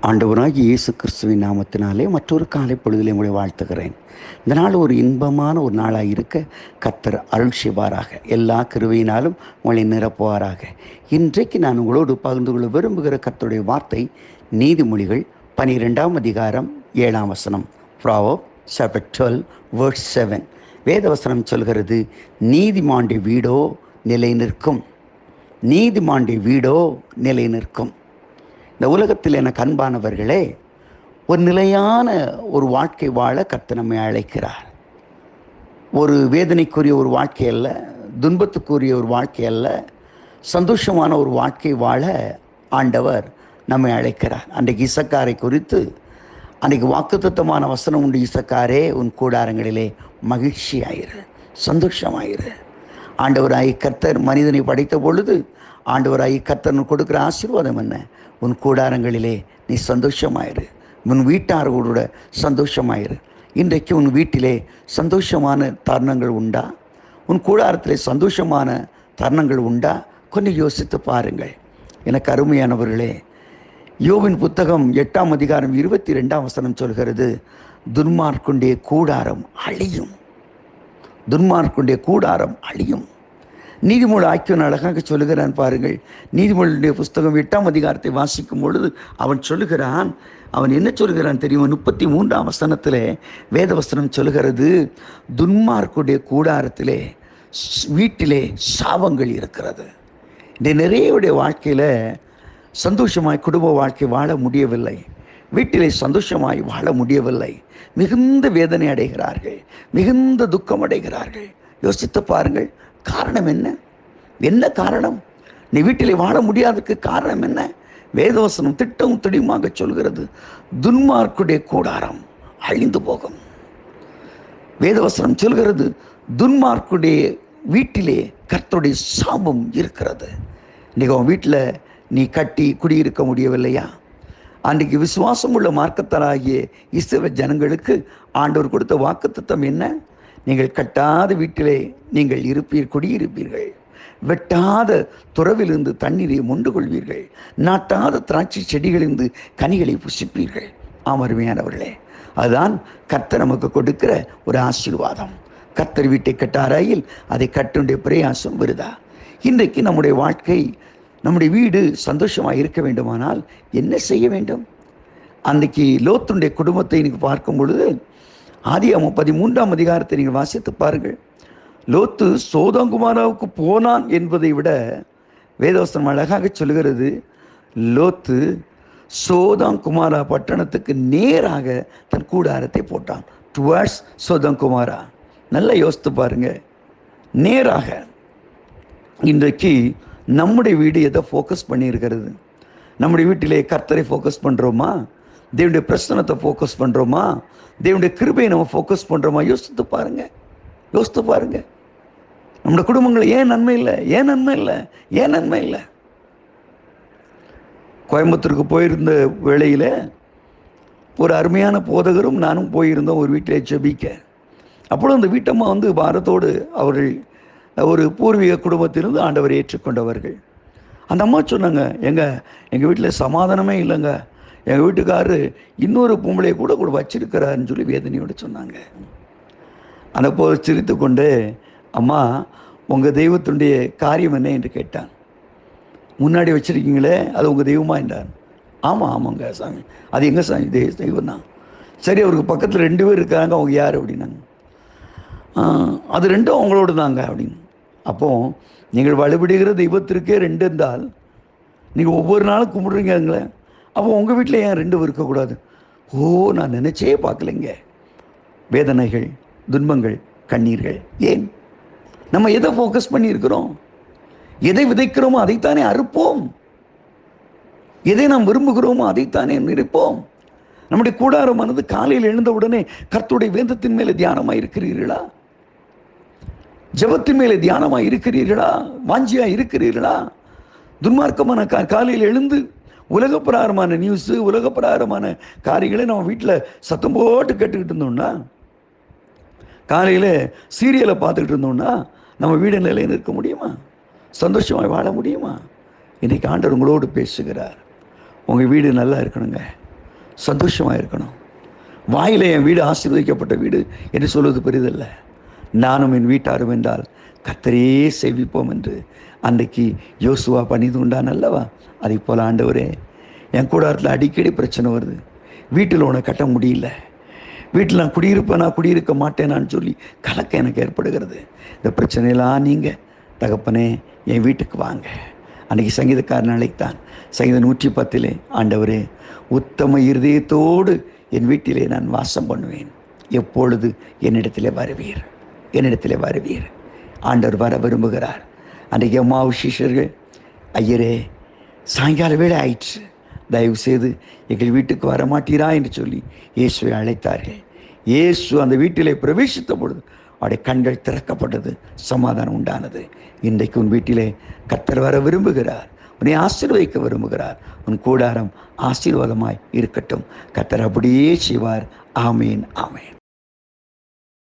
ஆண்டவராகிய இயேசு கிறிஸ்துவின் நாமத்தினாலே மற்றொரு காலை பொழுதிலே உங்களை வாழ்த்துகிறேன். இந்த நாள் ஒரு இன்பமான ஒரு நாளாக இருக்க கர்த்தர் அருள் செய்வாராக. எல்லா கிருபையினாலும் உங்களை நிரப்புவாராக. இன்றைக்கு நான் உங்களோடு பகிர்ந்து கொள்ள விரும்புகிற கர்த்தருடைய வார்த்தை நீதிமொழிகள் 12ஆம் அதிகாரம் 7ஆம் வசனம். Proverbs chapter 12 verse 7. வேதவசனம் சொல்கிறது, நீதிமானுடைய வீடோ நிலை நிற்கும், நீதிமானுடைய வீடோ நிலை நிற்கும். இந்த உலகத்தில் எனக்கு அன்பானவர்களே, ஒரு நிலையான ஒரு வாழ்க்கை வாழ கர்த்தர் நம்மை அழைக்கிறார். ஒரு வேதனைக்குரிய ஒரு வாழ்க்கை அல்ல, துன்பத்துக்குரிய ஒரு வாழ்க்கை அல்ல, சந்தோஷமான ஒரு வாழ்க்கை வாழ ஆண்டவர் நம்மை அழைக்கிறார். அன்றைக்கு இசக்காரை குறித்து அன்றைக்கு வாக்குத்தத்தமான வசனம் உண்டு. இசக்காரே, உன் கூடாரங்களிலே மகிழ்ச்சியாயிரு, சந்தோஷமாயிரு. ஆண்டவராய் கர்த்தர் மனிதனை படைத்த பொழுது ஆண்டவராய் கர்த்தர் கொடுக்குற ஆசீர்வாதம் என்ன? உன் கூடாரங்களிலே நீ சந்தோஷமாயிரு, உன் வீட்டாரோட சந்தோஷமாயிரு. இன்றைக்கு உன் வீட்டிலே சந்தோஷமான தருணங்கள் உண்டா? உன் கூடாரத்திலே சந்தோஷமான தருணங்கள் உண்டா? கொஞ்சம் யோசித்து பாருங்கள். எனக்கு அருமையானவர்களே, யோபின் புத்தகம் 8ஆம் அதிகாரம் 22ஆம் வசனம் சொல்கிறது, துன்மார்க்குடைய கூடாரம் அழியும், துன்மார்க்குடைய கூடாரம் அழியும். நீதிமொழி ஆக்கியோன் அழகாக சொல்லுகிறான் பாருங்கள். நீதிமொழியுடைய புஸ்தகம் 8ஆம் அதிகாரத்தை வாசிக்கும் பொழுது அவன் சொல்லுகிறான், அவன் என்ன சொல்கிறான் தெரியுமா? 33ஆம் வசனத்திலே வேதவசனம் சொல்லுகிறது, துன்மார்க்குடைய கூடாரத்திலே வீட்டிலே சாபங்கள் இருக்கிறது. இந்த நிறைய வாழ்க்கையில் சந்தோஷமாய் குடும்ப வாழ்க்கை வாழ முடியவில்லை, வீட்டிலே சந்தோஷமாய் வாழ முடியவில்லை, மிகுந்த வேதனை அடைகிறார்கள், மிகுந்த துக்கம் அடைகிறார்கள். யோசித்து பாருங்கள், காரணம் என்ன? என்ன காரணம்? நீ வீட்டிலே வாழ முடியாததுக்கு காரணம் என்ன? வேதவசனம் திட்டமும் தெளிவாக சொல்கிறது, துன்மார்க்குடைய கூடாரம் அழிந்து போகும். வேதவசனம் சொல்கிறது, துன்மார்க்குடைய வீட்டிலே கர்த்தருடைய சாபம் இருக்கிறது. இன்னைக்கு உன் வீட்டில் நீ கட்டி குடியிருக்க முடியவில்லையா? அன்றைக்கு விசுவாசம் உள்ள மார்க்கத்தாராகிய இஸ்ரவேல் ஜனங்களுக்கு ஆண்டவர் கொடுத்த வாக்குத்தத்தம் என்ன? நீங்கள் கட்டாத வீட்டிலே நீங்கள் குடியிருப்பீர்கள், வெட்டாத துறவிலிருந்து தண்ணீரை மொண்டு கொள்வீர்கள், நாட்டாத திராட்சை செடிகளிலிருந்து கனிகளை புசிப்பீர்கள். அருமையானவர்களே, அதுதான் கர்த்தர் நமக்கு கொடுக்கிற ஒரு ஆசீர்வாதம். கர்த்தர் வீட்டை கட்டாராயில் அதை கட்டுடைய பிரயாசம் வருதா? இன்றைக்கு நம்முடைய வாழ்க்கை, நம்முடைய வீடு சந்தோஷமாக இருக்க வேண்டுமானால் என்ன செய்ய வேண்டும்? அன்றைக்கு லோத்துடைய குடும்பத்தை இன்னைக்கு பார்க்கும் பொழுது ஆதியாகமம் 13ஆம் அதிகாரத்தை நீங்கள் வாசித்து பாருங்கள். லோத்து சோதோம் குமாராவுக்கு போனான் என்பதை விட வேதவசனம் அழகாக சொல்கிறது, லோத்து சோதோம் குமாரா பட்டணத்துக்கு நேராக தன் கூடாரத்தை போட்டான். டுவர்ட்ஸ் சோதோம் குமாரா. நல்லா யோசித்து பாருங்க, நேராக. இன்றைக்கு நம்முடைய வீடு எதை ஃபோக்கஸ் பண்ணியிருக்கிறது? நம்முடைய வீட்டிலே கர்த்தரை ஃபோக்கஸ் பண்ணுறோமா? தேவனுடைய பிரசன்னத்தை ஃபோக்கஸ் பண்ணுறோமா? தேவனுடைய கிருபையை நம்ம ஃபோக்கஸ் பண்ணுறோமா? யோசித்து பாருங்க, யோசித்து பாருங்க. நம்முடைய குடும்பங்கள் ஏன் நன்மை இல்லை? ஏன் நன்மை இல்லை? ஏன் நன்மை இல்லை? கோயம்புத்தூருக்கு போயிருந்த வேளையில் ஒரு அருமையான போதகரும் நானும் போயிருந்தோம் ஒரு வீட்டிலே ஜெபிக்க. அப்பொழுது அந்த வீட்டம்மா பாரத்தோடு அவர்கள் ஒரு பூர்வீக குடும்பத்திலிருந்து ஆண்டவரை ஏற்றுக்கொண்டவர்கள். அந்த அம்மா சொன்னாங்க, எங்கள் வீட்டில் சமாதானமே இல்லைங்க, எங்கள் வீட்டுக்காரரு இன்னொரு பொம்பளையை கூட வச்சிருக்கிறாருன்னு சொல்லி வேதனையோடு சொன்னாங்க. அந்த போது சிரித்து கொண்டு, அம்மா உங்கள் தெய்வத்துடைய காரியம் என்ன என்று கேட்டான். முன்னாடி வச்சுருக்கீங்களே அது உங்கள் தெய்வமா என்றான். ஆமாங்க சாமி, அது எங்கள் சாமி தெய்வம் தான். சரி, அவருக்கு பக்கத்தில் 2 பேர் இருக்காங்க, அவங்க யார் அப்படின்னாங்க. அது 2 அவங்களோடு தாங்க அப்படின்னு. அப்போது நீங்கள் வழிபடுகிற தெய்வத்திற்கே 2 இருந்தால் நீங்கள் ஒவ்வொரு நாளும் கும்பிடுறீங்களே, அப்போ உங்கள் வீட்டில் ஏன் 2 இருக்கக்கூடாது? நான் நினச்சே பார்க்கலைங்க. வேதனைகள், துன்பங்கள், கண்ணீர்கள். ஏன்? நம்ம எதை ஃபோக்கஸ் பண்ணியிருக்கிறோம்? எதை விதைக்கிறோமோ அதைத்தானே அறுப்போம். எதை நாம் விரும்புகிறோமோ அதைத்தானே நிற்போம். நம்முடைய கூடாரமானது காலையில் எழுந்த உடனே கர்த்தருடைய வேதத்தின் மேலே தியானமாக இருக்கிறீர்களா? ஜெபத்தின் மேலே தியானமாக இருக்கிறீர்களா? வாஞ்சியாக இருக்கிறீர்களா? துன்மார்க்கமான காலையில் எழுந்து உலகப்பிரகாரமான நியூஸு, உலகப்பிரகாரமான காரியங்களை நம்ம வீட்டில் சத்தம் போட்டு கேட்டுக்கிட்டு இருந்தோம்னா, காலையில் சீரியலை பார்த்துக்கிட்டு இருந்தோம்னா நம்ம வீடு நிலையில் இருக்க முடியுமா? சந்தோஷமாக வாழ முடியுமா? இன்றைக்கி ஆண்டவர் உங்களோடு பேசுகிறார். உங்கள் வீடு நல்லா இருக்கணுங்க, சந்தோஷமாக இருக்கணும். வாயிலே என் வீடு ஆசீர்வதிக்கப்பட்ட வீடு என்று சொல்வது பெரிதல்ல. நானும் என் வீட்டாரும் என்றால் கர்த்தரையே சேவிப்போம் என்று அன்றைக்கு யோசுவா பணிந்து கொண்டான் அல்லவா? அதை போல் ஆண்டவரே, என் கூடாரத்தில் அடிக்கடி பிரச்சனை வருது. வீட்டில் உன்னை கட்ட முடியல, வீட்டில் நான் குடியிருக்க மாட்டேனான்னு சொல்லி கலக்கம் எனக்கு ஏற்படுகிறது. இந்த பிரச்சனையெல்லாம் நீங்கள் தகப்பனே என் வீட்டுக்கு வாங்க. அன்றைக்கி சங்கீதக்காரன் அழைத்தான். சங்கீதம் 110 ஆண்டவரே, உத்தம இருதயத்தோடு என் வீட்டிலே நான் வாசம் பண்ணுவேன், எப்பொழுது என்னிடத்திலே வருவீர். ஆண்டவர் வர விரும்புகிறார். அன்றைக்கு அம்மாவு சிஷ்யர்கள், ஐயரே சாயங்கால வேளை ஆயிடுச்சு, தயவு செய்து எங்கள் வீட்டுக்கு வர மாட்டீரா என்று சொல்லி இயேசுவை அழைத்தார்கள். இயேசு அந்த வீட்டிலே பிரவேசித்த பொழுது அவருடைய கண்கள் திறக்கப்பட்டது, சமாதானம் உண்டானது. இன்றைக்கு உன் வீட்டிலே கர்த்தர் வர விரும்புகிறார், உன்னை ஆசீர்வதிக்க விரும்புகிறார். உன் கூடாரம் ஆசீர்வாதமாய் இருக்கட்டும். கர்த்தர் அப்படியே செய்வார். ஆமேன், ஆமேன்.